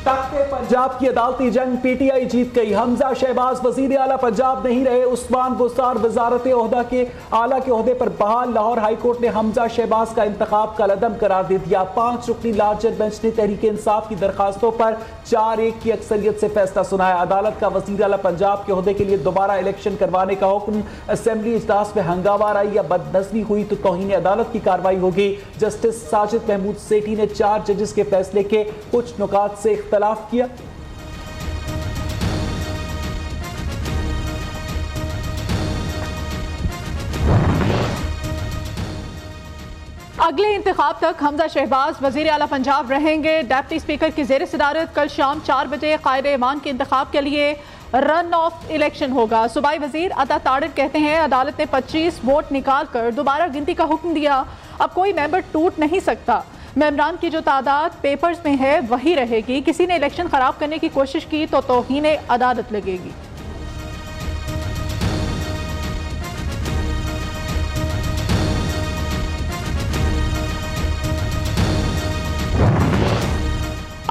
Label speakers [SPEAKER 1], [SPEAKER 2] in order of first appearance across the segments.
[SPEAKER 1] तख्ते पंजाब की अदालती जंग पीटीआई जीत गई। हमजा शहबाज वजीर आला पंजाब नहीं रहे। उस्मान बुस्तार वजारत ओहदा के आला के ओहदे पर बहाल। लाहौर हाईकोर्ट ने हमजा शहबाज का इंतखाब कलअदम करार दे दिया। 5 रुकनी लार्जर बेंच ने तहरीक इंसाफ की दरखास्तों पर 4-1 की अक्सरियत से फैसला सुनाया। अदालत का वजीर आला पंजाब के ओहदे के लिए दोबारा इलेक्शन करवाने का हुक्म। असेंबली इजलास में हंगामा आई या बदनज़मी हुई तो तौहीन अदालत की कार्रवाई होगी। जस्टिस साजिद महमूद सेठी ने 4 जजेस के फैसले के कुछ नुकात से इख्तलाफ किया।
[SPEAKER 2] अगले इंतखाब तक हमजा शहबाज वजीर आला पंजाब रहेंगे। डिप्टी स्पीकर की जेर सदारत कल शाम 4 बजे कायदे ईमान के इंतखाब के लिए रन ऑफ इलेक्शन होगा। सूबाई वजीर अता ताड़र कहते हैं अदालत ने 25 वोट निकाल कर दोबारा गिनती का हुक्म दिया। अब कोई मेंबर टूट नहीं सकता। मेंबरान की जो तादाद पेपर्स में है वही रहेगी। किसी ने इलेक्शन खराब करने की कोशिश की तो तौहीन अदालत लगेगी।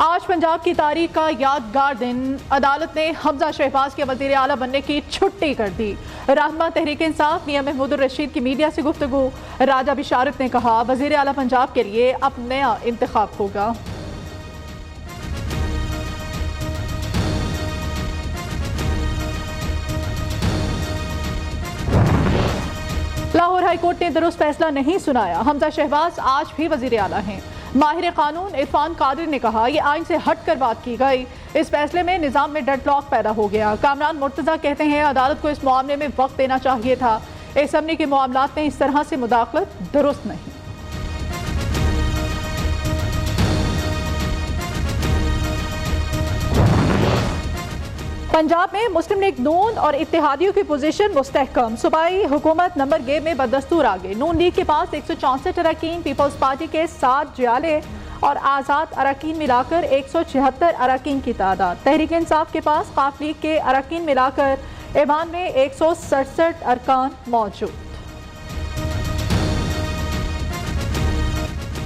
[SPEAKER 2] आज पंजाब की तारीख का यादगार दिन। अदालत ने हमजा शहबाज के वजीर आला बनने की छुट्टी कर दी। रहनुमा तहरीक इंसाफ मियां महमूद रशीद की मीडिया से गुफ्तगू। राजा बिशारत ने कहा वजीर आला पंजाब के लिए अब नया इंतखाब होगा। लाहौर हाईकोर्ट ने दुरुस्त फैसला नहीं सुनाया। हमजा शहबाज आज भी वजीर आला हैं। माहिर कानून इरफान कादिर ने कहा यह आइन से हट कर बात की गई। इस फैसले में निजाम में डेडलॉक पैदा हो गया। कामरान मुर्तजा कहते हैं अदालत को इस मामले में वक्त देना चाहिए था। असम्बली के मामलात में इस तरह से मुदाखलत दुरुस्त नहीं। पंजाब में मुस्लिम लीग नून और इत्तेहादियों की पोजीशन मुस्तहकम। सूबाई हुकूमत नंबर गेम में बदस्तूर आगे। नून लीग के पास 164 अरकान, पीपल्स पार्टी के 7 जियाले और आज़ाद अरकान मिलाकर 176 अरकान की तादाद। तहरीक इंसाफ के पास काफ लीग के अरकान मिलाकर ईवान में 167 अरकान मौजूद।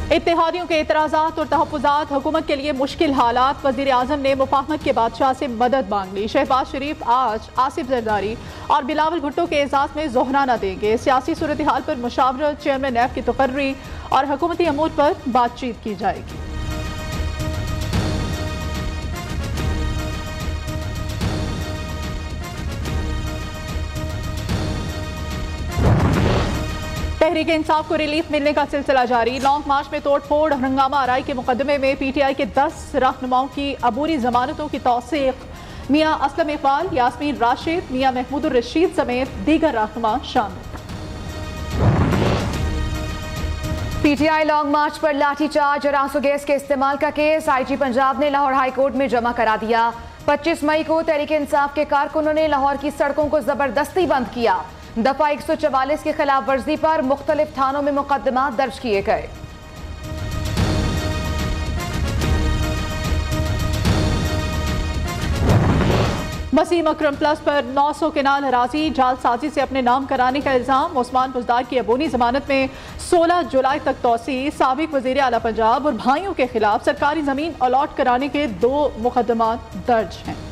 [SPEAKER 2] इत्तेहादियों के एतराज़ात और तहफ़्फ़ुज़ात हुकूमत के लिए मुश्किल हालात। वज़ीर आज़म ने मुफ़ाहमत के बादशाह से मदद मांग ली। शहबाज शरीफ आज आसिफ जरदारी और बिलावल भुट्टो के एजाज़ में जोहराना देंगे। सियासी सूरत हाल पर मुशावरत, चेयरमैन नैब की तकर्री और हुकूमती अमूर पर बातचीत की जाएगी। तहरीक इंसाफ को रिलीफ मिलने का सिलसिला जारी। लॉन्ग मार्च में तोड़ फोड़ और हंगामा आराई के मुकदमे में पीटीआई के 10 रहनुमाओं की अबूरी जमानतों की तौसीक। मियां असलम इकबाल, यास्मीन राशिद, मियां महमूद रशीद समेत दीगर रहनुमा शामिल।
[SPEAKER 3] पीटीआई लॉन्ग मार्च पर लाठीचार्ज और आंसू गैस के इस्तेमाल का केस आईजी पंजाब ने लाहौर हाईकोर्ट में जमा करा दिया। 25 मई को तहरीक इंसाफ के कारकुनों ने लाहौर की सड़कों को जबरदस्ती बंद किया। दफा 144 की खिलाफ वर्जी पर मुख्तलिफ थानों में मुकदमा दर्ज किए गए।
[SPEAKER 2] वसीम अकरम प्लस पर 900 केनाल अराजी जालसाजी से अपने नाम कराने का इल्जाम। उस्मान बुज़दार की अबूनी जमानत में 16 जुलाई तक तौसी। साबिक वज़ीर आला पंजाब और भाइयों के खिलाफ सरकारी जमीन अलॉट कराने के 2 मुकदमा दर्ज हैं।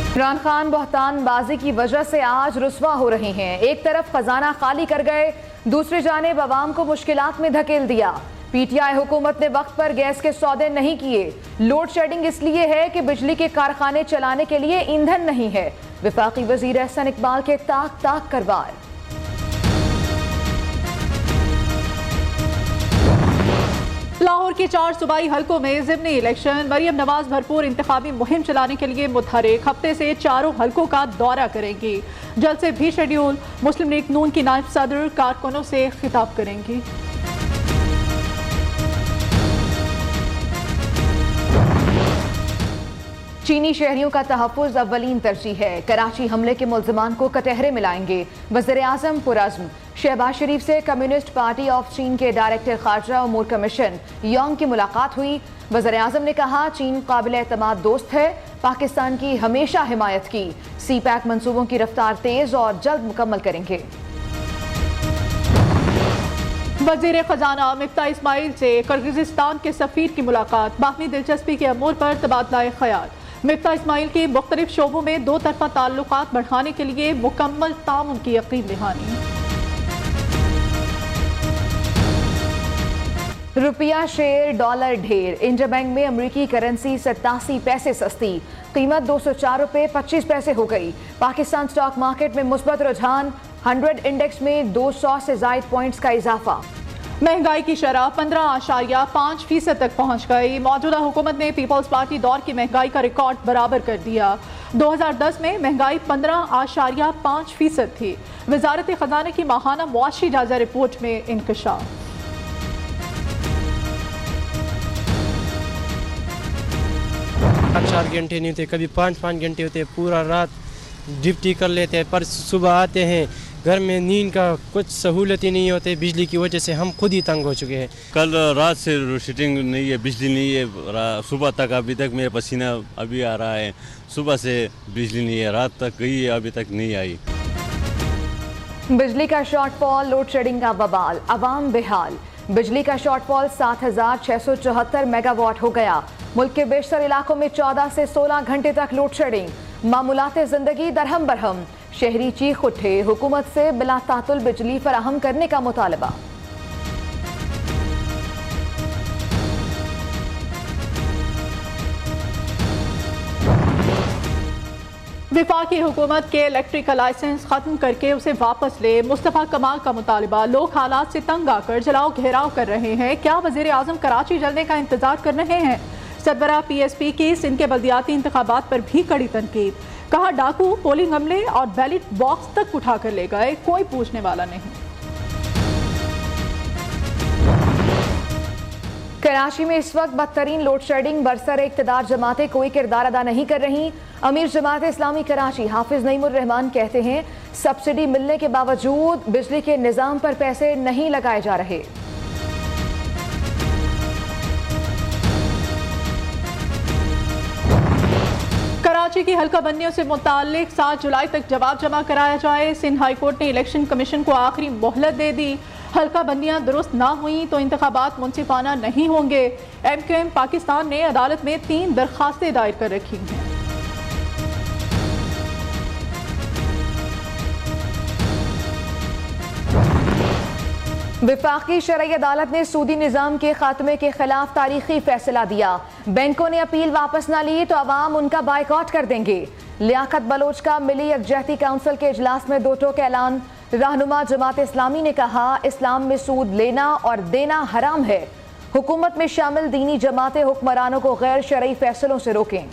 [SPEAKER 3] इमरान खान बहतान बाजी की वजह से आज रुस्वा हो रहे हैं। एक तरफ खजाना खाली कर गए, दूसरी जानिब अवाम को मुश्किलात में धकेल दिया। पीटीआई हुकूमत ने वक्त पर गैस के सौदे नहीं किए। लोड शेडिंग इसलिए है कि बिजली के कारखाने चलाने के लिए ईंधन नहीं है। वफाकी वजीर एहसन इकबाल के ताक ताक कर वार।
[SPEAKER 2] लाहौर के 4 सूबाई हलकों में ज़िमनी इलेक्शन। मरियम नवाज भरपूर इंतखाबी मुहिम चलाने के लिए मुतहरिक। हफ्ते से 4 हलकों का दौरा करेंगी। जल्द से भी शेड्यूल। मुस्लिम लीग नून की नायब सदर कारकुनों से खिताब करेंगी।
[SPEAKER 3] चीनी शहरियों का तहफ़्फ़ुज़ अव्वलीन तरजीह है। कराची हमले के मुल्ज़िमान को कटहरे मिलाएंगे। वज़ीर आज़म पुरअज़्म। शहबाज शरीफ से कम्युनिस्ट पार्टी ऑफ चीन के डायरेक्टर खारजा उमूर कमीशन योंग की मुलाकात हुई। वज़ीर आज़म ने कहा चीन काबिल एतमाद दोस्त है, पाकिस्तान की हमेशा हिमायत की। सी पैक मंसूबों की रफ्तार तेज और जल्द मुकम्मल करेंगे।
[SPEAKER 2] वजीर खजाना मिफ्ता इस्माइल से किर्गिस्तान के सफीर की मुलाकात, बाहमी दिलचस्पी के अमूर पर तबादला ख्याल। मिफ्ता इस्माइल की मुख्तलिफ शोबों में दो तरफा ताल्लुकात बढ़ाने के लिए मुकम्मल ताउन की यकीन दहानी।
[SPEAKER 3] रुपया शेर डॉलर ढेर, इंडिया बैंक में अमरीकी करेंसी 87 पैसे सस्ती, कीमत 204 रुपये 25 पैसे हो गई। पाकिस्तान स्टॉक मार्केट में मुस्बत रुझान, 100 इंडेक्स में 200 से जायद पॉइंट्स का इजाफा।
[SPEAKER 2] महंगाई की शरह 15.5% तक पहुंच गई। मौजूदा हुकूमत ने पीपल्स पार्टी दौर की महंगाई का रिकॉर्ड बराबर कर दिया। 2010 में महंगाई 15.5% थी। वजारत खजाना की माहाना मुआशी जायजा रिपोर्ट में इंकशाफ।
[SPEAKER 4] 4 घंटे नहीं होते, कभी 5 घंटे होते, पूरा रात ड्यूटी कर लेते हैं, पर सुबह आते हैं घर में नींद का कुछ सहूलत ही नहीं होते। बिजली की वजह से हम खुद ही तंग हो चुके हैं।
[SPEAKER 5] कल रात से शिटिंग नहीं है, बिजली नहीं है, सुबह तक अभी तक मेरा पसीना अभी आ रहा है। सुबह से बिजली नहीं है, रात तक गई है, अभी तक नहीं आई।
[SPEAKER 3] बिजली का शॉर्टफॉल, लोड शेडिंग का बवाल, अवाम बेहाल। बिजली का शॉर्टफॉल 7,674 मेगावाट हो गया। मुल्क के बेशतर इलाकों में 14 से 16 घंटे तक लोड शेडिंग, मामूलात जिंदगी दरहम बरहम। शहरी चीख उठे, हुकूमत से बिला तातुल बिजली फराहम करने का मुतालबा।
[SPEAKER 2] विफाकी हुकूमत के इलेक्ट्रिक का लाइसेंस खत्म करके उसे वापस ले, मुस्तफा कमाल का मुतालबा। लोग हालात से तंग आकर जलाओ घेराव कर रहे हैं। क्या वजीर आजम कराची जलने का इंतजार कर रहे हैं? सरबराह PSP की सिंध के बल्दियाती इंतखाबात पर भी कड़ी तनकीद। कहा डाकू पोलिंग अमले और बैलेट बॉक्स तक उठा कर ले गए, कोई पूछने वाला नहीं।
[SPEAKER 3] कराची में इस वक्त बदतरीन लोड शेडिंग, बरसर इक़्तिदार जमातें कोई किरदार अदा नहीं कर रही। अमीर जमात इस्लामी कराची हाफिज नईमुर रहमान कहते हैं सब्सिडी मिलने के बावजूद बिजली के निज़ाम पर पैसे नहीं लगाए जा रहे।
[SPEAKER 2] कराची की हल्का बंदियों से मुताल्लिक 7 जुलाई तक जवाब जमा कराया जाए। सिंध हाई कोर्ट ने इलेक्शन कमीशन को आखिरी मोहलत दे दी। हल्का बंदियां दुरुस्त ना हुई तो इंतखाबात मुनसिफाना नहीं होंगे। MQM पाकिस्तान ने अदालत में 3 दरखास्तें दायर कर रखी हैं।
[SPEAKER 3] विफाकी शरई अदालत ने सूदी निज़ाम के खात्मे के खिलाफ तारीखी फैसला दिया। बैंकों ने अपील वापस न ली तो अवाम उनका बायकॉट कर देंगे। लियाकत बलोच का मिली यकजहती काउंसिल के इजलास में 2 टोक ऐलान। रहनुमा जमात इस्लामी ने कहा इस्लाम में सूद लेना और देना हराम है। हुकूमत में शामिल दीनी जमातें हुक्मरानों को गैर शरई फैसलों से रोकें।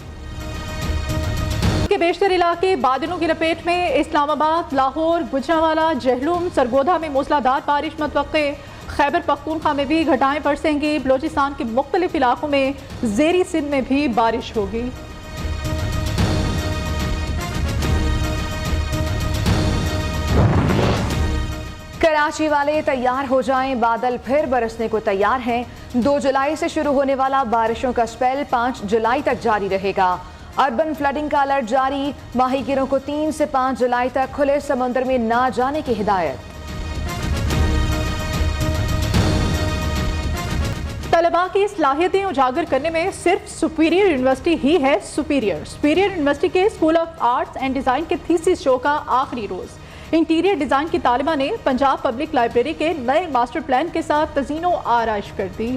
[SPEAKER 2] के बेशतर इलाके बादलों की लपेट में। इस्लामाबाद, लाहौर, गुजरांवाला, जहलुम, सरगोधा में मूसलाधार बारिश मुतवक्के। खैबर पख्तूनख्वा में भी घटाएं बरसेंगी। बलोचिस्तान के मुख्तलिफ इलाकों में ज़ेरी सिंध में भी बारिश होगी।
[SPEAKER 3] कराची वाले तैयार हो जाएं, बादल फिर बरसने को तैयार हैं। 2 जुलाई से शुरू होने वाला बारिशों का स्पेल 5 जुलाई तक जारी रहेगा। अर्बन फ्लडिंग का अलर्ट जारी। माहीगीरों को 3 से 5 जुलाई तक खुले समुद्र में ना जाने की हिदायत।
[SPEAKER 2] तलबा की सलाहियतें उजागर करने में सिर्फ सुपीरियर यूनिवर्सिटी ही है सुपीरियर। सुपीरियर यूनिवर्सिटी के school of arts and design के थीसिस शो का आखिरी रोज़। इंटीरियर डिज़ाइन की तालिबा ने पंजाब पब्लिक लाइब्रेरी के नए मास्टर प्लान के साथ तज़ीनो आराइश कर दी।